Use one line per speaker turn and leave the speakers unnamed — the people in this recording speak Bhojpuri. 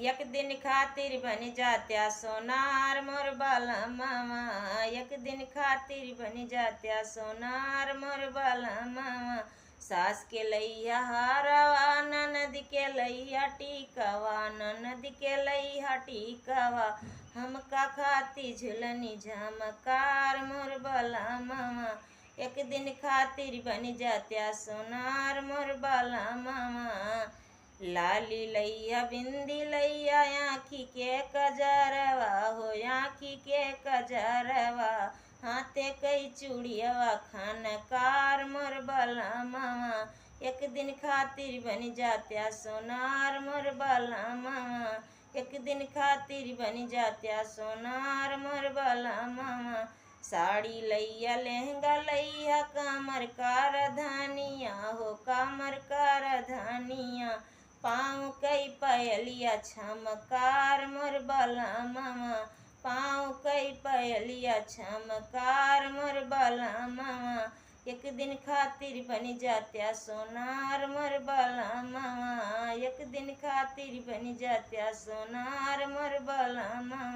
एक दिन खातिर बन जात्या सोनार मोर बालमवा, एक दिन खातिर बन जात्या सोनार मोर बालमवा। सास के लैया हारवा ननद के लैया टीकवा, ननद के लैया टीकवा। हमका खाती झुलनी झमकार मोर बालमवा, एक दिन खातिर बन जात्या सोनार मोर बालमवा। लाली लैया बिंदी लैया आँखी के कजरवा हो, आँखी के कजरवा। हाथे कई चूड़ियावा खनकार मोर बालमवा, एक दिन खातिर बन जात्या सोनार मोर बालमवा, एक दिन खातिर बन जात्या सोनार मोर बालमवा। साड़ी लैया लहंगा लैया कमर कार धनिया हो, कमर कार धनिया। पाँव कई पायलिया छमकार मोर बालमवा, पाँव कई पायलिया छमकार मोर बालमवा। एक दिन खातिर बन जात्या सोनार मोर बालमवा, एक दिन खातिर बन जात्या सोनार मोर बालमवा।